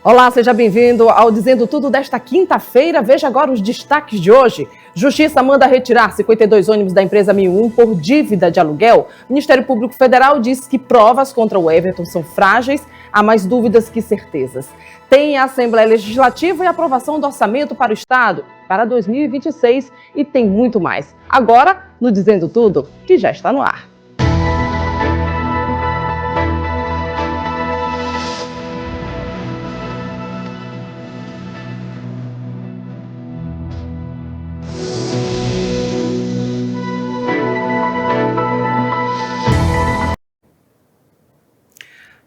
Olá, seja bem-vindo ao Dizendo Tudo desta quinta-feira. Veja agora os destaques de hoje. Justiça manda retirar 52 ônibus da empresa 1001 por dívida de aluguel. O Ministério Público Federal diz que provas contra o Everton são frágeis, há mais dúvidas que certezas. Tem a Assembleia Legislativa e aprovação do orçamento para o Estado para 2026 e tem muito mais. Agora, no Dizendo Tudo, que já está no ar.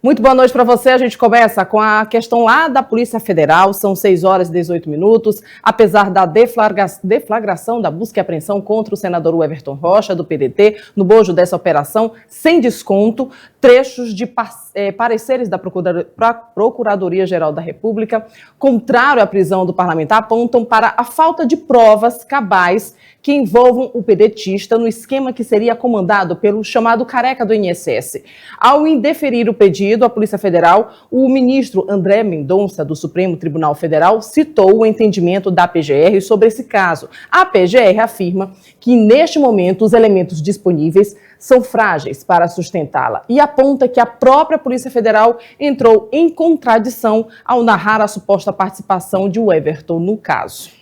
Muito boa noite para você. A gente começa com a questão lá da Polícia Federal. São 6 horas e 18 minutos. Apesar da deflagração da busca e apreensão contra o senador Everton Rocha, do PDT, no bojo dessa operação, sem desconto, trechos de pareceres da Procuradoria-Geral da República, contrário à prisão do parlamentar, apontam para a falta de provas cabais que envolvam o pedetista no esquema que seria comandado pelo chamado careca do INSS. Ao indeferir o pedido à Polícia Federal, o ministro André Mendonça, do Supremo Tribunal Federal, citou o entendimento da PGR sobre esse caso. A PGR afirma que, neste momento, os elementos disponíveis são frágeis para sustentá-la e aponta que a própria Polícia Federal entrou em contradição ao narrar a suposta participação de Everton no caso.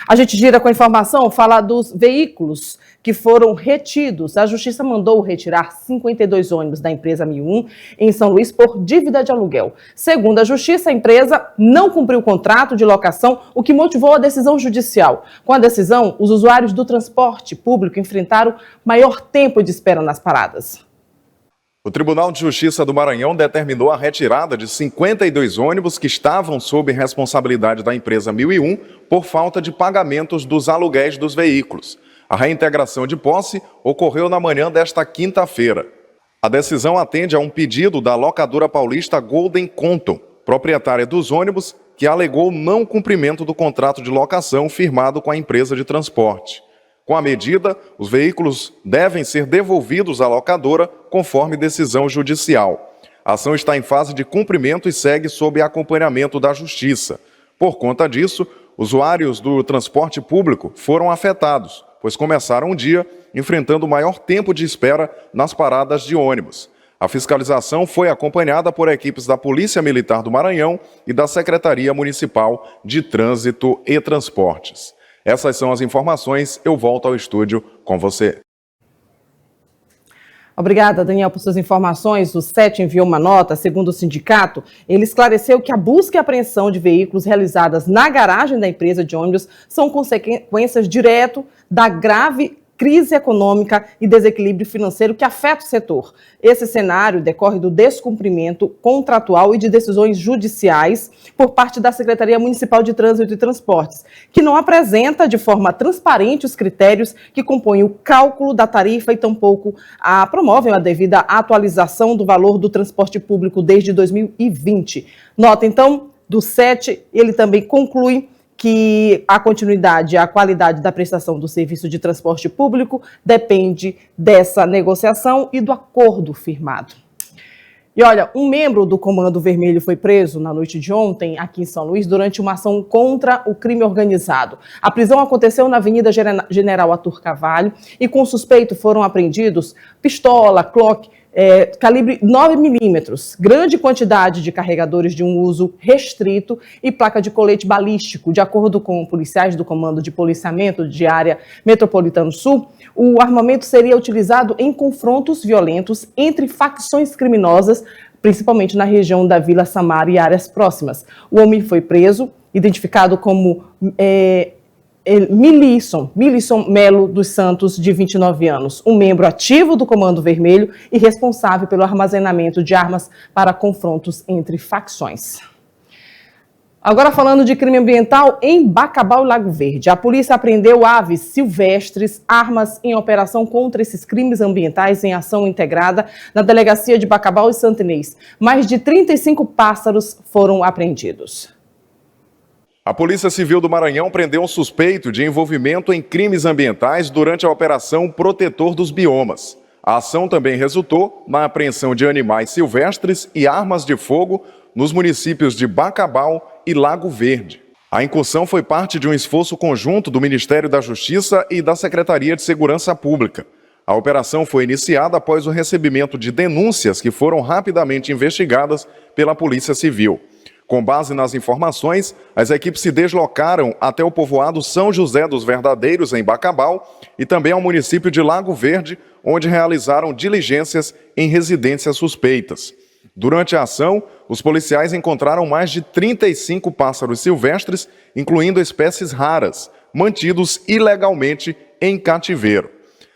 A gente gira com a informação, fala dos veículos que foram retidos. A Justiça mandou retirar 52 ônibus da empresa 1001 em São Luís por dívida de aluguel. Segundo a Justiça, a empresa não cumpriu o contrato de locação, o que motivou a decisão judicial. Com a decisão, os usuários do transporte público enfrentaram maior tempo de espera nas paradas. O Tribunal de Justiça do Maranhão determinou a retirada de 52 ônibus que estavam sob responsabilidade da empresa 1001 por falta de pagamentos dos aluguéis dos veículos. A reintegração de posse ocorreu na manhã desta quinta-feira. A decisão atende a um pedido da locadora paulista Golden Conton, proprietária dos ônibus, que alegou não cumprimento do contrato de locação firmado com a empresa de transporte. Com a medida, os veículos devem ser devolvidos à locadora conforme decisão judicial. A ação está em fase de cumprimento e segue sob acompanhamento da Justiça. Por conta disso, usuários do transporte público foram afetados, pois começaram o dia enfrentando maior tempo de espera nas paradas de ônibus. A fiscalização foi acompanhada por equipes da Polícia Militar do Maranhão e da Secretaria Municipal de Trânsito e Transportes. Essas são as informações. Eu volto ao estúdio com você. Obrigada, Daniel, por suas informações. O SET enviou uma nota, segundo o sindicato. Ele esclareceu que a busca e apreensão de veículos realizadas na garagem da empresa de ônibus são consequências direto da grave crise econômica e desequilíbrio financeiro que afeta o setor. Esse cenário decorre do descumprimento contratual e de decisões judiciais por parte da Secretaria Municipal de Trânsito e Transportes, que não apresenta de forma transparente os critérios que compõem o cálculo da tarifa e tampouco promovem a devida atualização do valor do transporte público desde 2020. Nota, então, do SET, ele também conclui que a continuidade e a qualidade da prestação do serviço de transporte público depende dessa negociação e do acordo firmado. E olha, um membro do Comando Vermelho foi preso na noite de ontem aqui em São Luís durante uma ação contra o crime organizado. A prisão aconteceu na Avenida General Arthur Carvalho e com o suspeito foram apreendidos pistola, Glock, calibre 9 milímetros, grande quantidade de carregadores de um uso restrito e placa de colete balístico. De acordo com policiais do Comando de Policiamento de Área Metropolitano Sul, o armamento seria utilizado em confrontos violentos entre facções criminosas, principalmente na região da Vila Samara e áreas próximas. O homem foi preso, identificado como Milisson Melo dos Santos, de 29 anos, um membro ativo do Comando Vermelho e responsável pelo armazenamento de armas para confrontos entre facções. Agora falando de crime ambiental, em Bacabal e Lago Verde, a polícia apreendeu aves silvestres, armas em operação contra esses crimes ambientais em ação integrada na delegacia de Bacabal e Santo Inês. Mais de 35 pássaros foram apreendidos. A Polícia Civil do Maranhão prendeu um suspeito de envolvimento em crimes ambientais durante a Operação Protetor dos Biomas. A ação também resultou na apreensão de animais silvestres e armas de fogo nos municípios de Bacabal e Lago Verde. A incursão foi parte de um esforço conjunto do Ministério da Justiça e da Secretaria de Segurança Pública. A operação foi iniciada após o recebimento de denúncias que foram rapidamente investigadas pela Polícia Civil. Com base nas informações, as equipes se deslocaram até o povoado São José dos Verdadeiros, em Bacabal, e também ao município de Lago Verde, onde realizaram diligências em residências suspeitas. Durante a ação, os policiais encontraram mais de 35 pássaros silvestres, incluindo espécies raras, mantidos ilegalmente em cativeiro.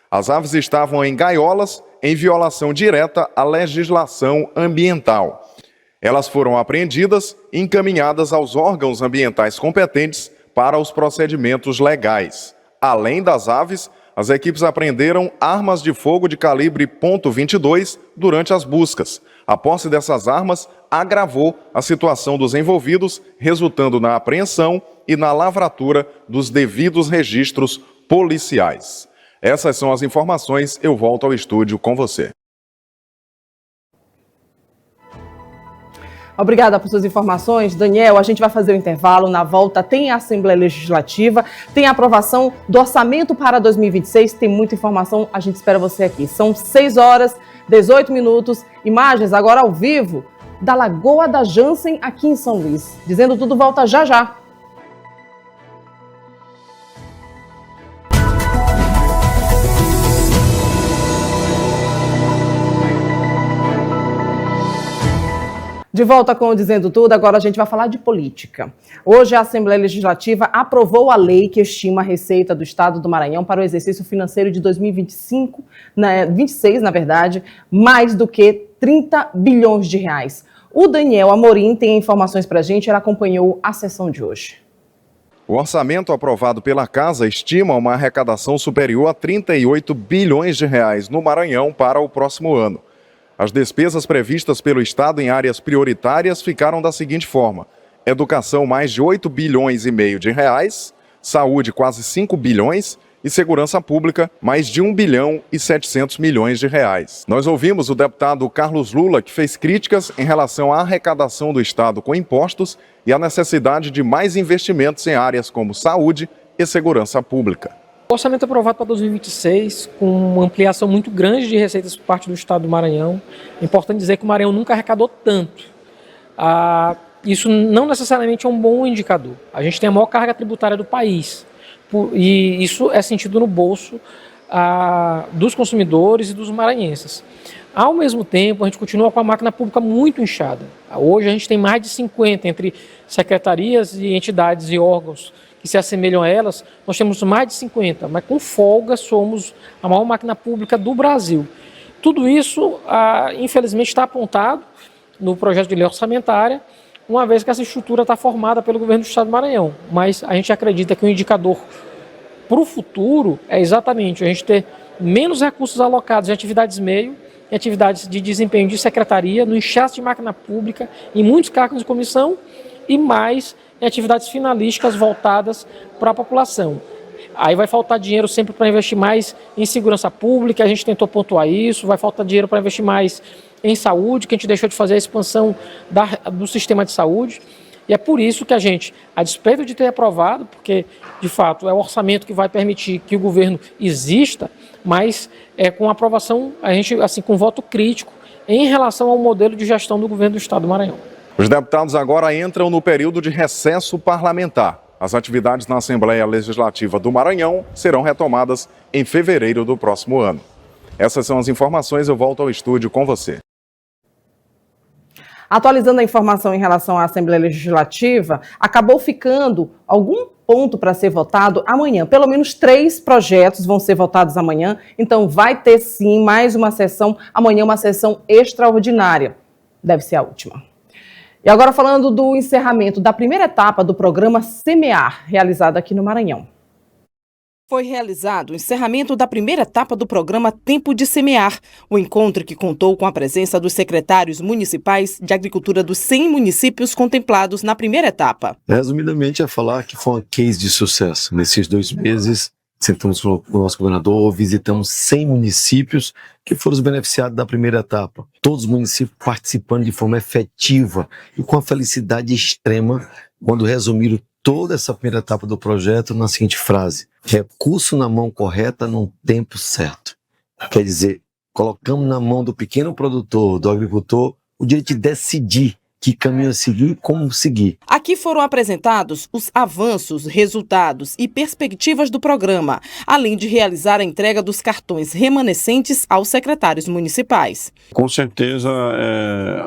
As aves estavam em gaiolas, em violação direta à legislação ambiental. Elas foram apreendidas e encaminhadas aos órgãos ambientais competentes para os procedimentos legais. Além das aves, as equipes apreenderam armas de fogo de calibre .22 durante as buscas. A posse dessas armas agravou a situação dos envolvidos, resultando na apreensão e na lavratura dos devidos registros policiais. Essas são as informações, eu volto ao estúdio com você. Obrigada por suas informações, Daniel. A gente vai fazer o intervalo. Na volta tem a Assembleia Legislativa, tem a aprovação do orçamento para 2026, tem muita informação, a gente espera você aqui. São 6h18, imagens agora ao vivo da Lagoa da Jansen aqui em São Luís. Dizendo Tudo volta já já. De volta com o Dizendo Tudo, agora a gente vai falar de política. Hoje a Assembleia Legislativa aprovou a lei que estima a receita do Estado do Maranhão para o exercício financeiro de 2025, 26, na verdade, mais do que 30 bilhões de reais. O Daniel Amorim tem informações para a gente, ele acompanhou a sessão de hoje. O orçamento aprovado pela Casa estima uma arrecadação superior a 38 bilhões de reais no Maranhão para o próximo ano. As despesas previstas pelo Estado em áreas prioritárias ficaram da seguinte forma: educação, mais de 8 bilhões e meio de reais, saúde, quase 5 bilhões e segurança pública, mais de 1 bilhão e 700 milhões de reais. Nós ouvimos o deputado Carlos Lula, que fez críticas em relação à arrecadação do Estado com impostos e a necessidade de mais investimentos em áreas como saúde e segurança pública. O orçamento aprovado para 2026, com uma ampliação muito grande de receitas por parte do Estado do Maranhão. É importante dizer que o Maranhão nunca arrecadou tanto. Isso não necessariamente é um bom indicador. A gente tem a maior carga tributária do país. E isso é sentido no bolso dos consumidores e dos maranhenses. Ao mesmo tempo, a gente continua com a máquina pública muito inchada. Hoje a gente tem mais de 50 entre secretarias e entidades e órgãos que se assemelham a elas, nós temos mais de 50, mas com folga somos a maior máquina pública do Brasil. Tudo isso, infelizmente, está apontado no projeto de lei orçamentária, uma vez que essa estrutura está formada pelo governo do Estado do Maranhão. Mas a gente acredita que o indicador para o futuro é exatamente a gente ter menos recursos alocados em atividades meio, em atividades de desempenho de secretaria, no inchaço de máquina pública, em muitos cargos de comissão e mais em atividades finalísticas voltadas para a população. Aí vai faltar dinheiro sempre para investir mais em segurança pública, a gente tentou pontuar isso, vai faltar dinheiro para investir mais em saúde, que a gente deixou de fazer a expansão do sistema de saúde. E é por isso que a gente, a despeito de ter aprovado, porque de fato é o orçamento que vai permitir que o governo exista, mas com aprovação, a gente assim com voto crítico em relação ao modelo de gestão do governo do Estado do Maranhão. Os deputados agora entram no período de recesso parlamentar. As atividades na Assembleia Legislativa do Maranhão serão retomadas em fevereiro do próximo ano. Essas são as informações, eu volto ao estúdio com você. Atualizando a informação em relação à Assembleia Legislativa, acabou ficando algum ponto para ser votado amanhã. Pelo menos 3 projetos vão ser votados amanhã, então vai ter sim mais uma sessão, amanhã uma sessão extraordinária. Deve ser a última. E agora falando do encerramento da primeira etapa do programa Semear, realizado aqui no Maranhão. Foi realizado o encerramento da primeira etapa do programa Tempo de Semear, o encontro que contou com a presença dos secretários municipais de agricultura dos 100 municípios contemplados na primeira etapa. Resumidamente, é falar que foi um case de sucesso. Nesses 2 meses, sentamos com o nosso governador, visitamos 100 municípios que foram os beneficiados da primeira etapa. Todos os municípios participando de forma efetiva e com a felicidade extrema quando resumiram toda essa primeira etapa do projeto na seguinte frase: recurso na mão correta num tempo certo. Quer dizer, colocamos na mão do pequeno produtor, do agricultor, o direito de decidir que caminho a seguir e como seguir. Aqui foram apresentados os avanços, resultados e perspectivas do programa, além de realizar a entrega dos cartões remanescentes aos secretários municipais. Com certeza,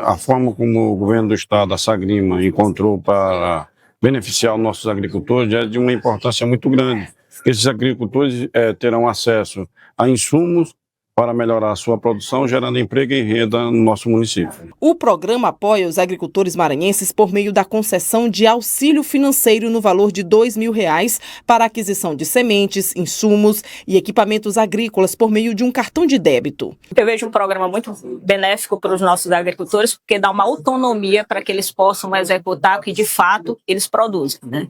a forma como o governo do estado, a Sagrima, encontrou para beneficiar os nossos agricultores é de uma importância muito grande. Esses agricultores terão acesso a insumos para melhorar a sua produção, gerando emprego e renda no nosso município. O programa apoia os agricultores maranhenses por meio da concessão de auxílio financeiro no valor de R$2.000 para aquisição de sementes, insumos e equipamentos agrícolas por meio de um cartão de débito. Eu vejo um programa muito benéfico para os nossos agricultores, porque dá uma autonomia para que eles possam executar o que de fato eles produzem, né?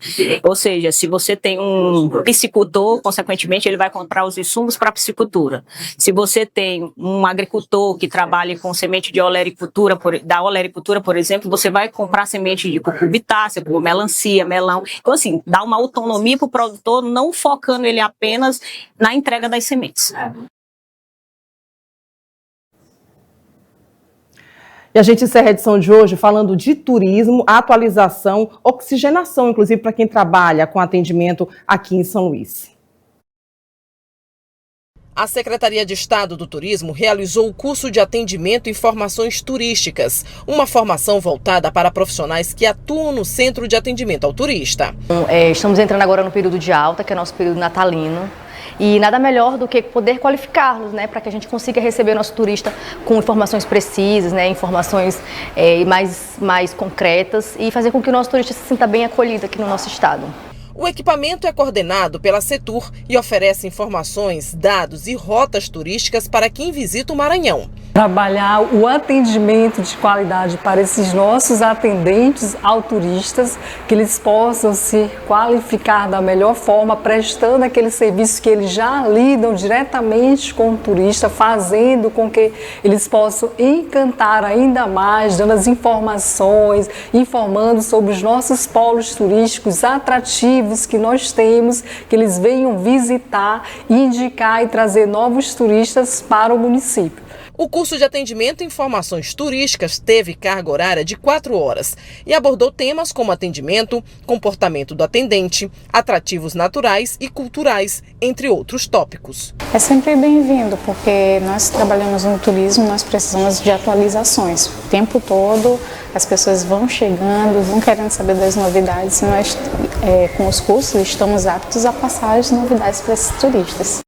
Ou seja, se você tem um piscicultor, consequentemente ele vai comprar os insumos para a piscicultura. Se você tem um agricultor que trabalha com semente de olericultura, da olericultura, por exemplo, você vai comprar semente de cucurbitácea, como melancia, melão. Então, assim, dá uma autonomia para o produtor, não focando ele apenas na entrega das sementes. E a gente encerra a edição de hoje falando de turismo, atualização, oxigenação, inclusive para quem trabalha com atendimento aqui em São Luís. A Secretaria de Estado do Turismo realizou o curso de atendimento e informações turísticas, uma formação voltada para profissionais que atuam no Centro de Atendimento ao Turista. Estamos entrando agora no período de alta, que é nosso período natalino, e nada melhor do que poder qualificá-los, né, para que a gente consiga receber nosso turista com informações precisas, né, informações mais concretas e fazer com que o nosso turista se sinta bem acolhido aqui no nosso estado. O equipamento é coordenado pela Setur e oferece informações, dados e rotas turísticas para quem visita o Maranhão. Trabalhar o atendimento de qualidade para esses nossos atendentes ao turistas, que eles possam se qualificar da melhor forma, prestando aquele serviço que eles já lidam diretamente com o turista, fazendo com que eles possam encantar ainda mais, dando as informações, informando sobre os nossos polos turísticos atrativos que nós temos, que eles venham visitar, indicar e trazer novos turistas para o município. O curso de atendimento e informações turísticas teve carga horária de 4 horas e abordou temas como atendimento, comportamento do atendente, atrativos naturais e culturais, entre outros tópicos. É sempre bem-vindo, porque nós trabalhamos no turismo, nós precisamos de atualizações. O tempo todo as pessoas vão chegando, vão querendo saber das novidades e nós, com os cursos, estamos aptos a passar as novidades para esses turistas.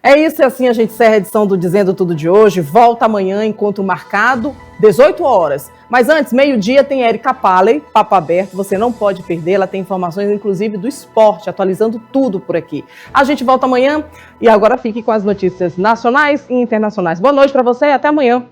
É isso, e assim a gente encerra a edição do Dizendo Tudo de hoje. Volta amanhã, encontro marcado, 18 horas. Mas antes, meio-dia, tem Érica Paley, Papo Aberto, você não pode perder. Ela tem informações, inclusive, do esporte, atualizando tudo por aqui. A gente volta amanhã e agora fique com as notícias nacionais e internacionais. Boa noite para você e até amanhã.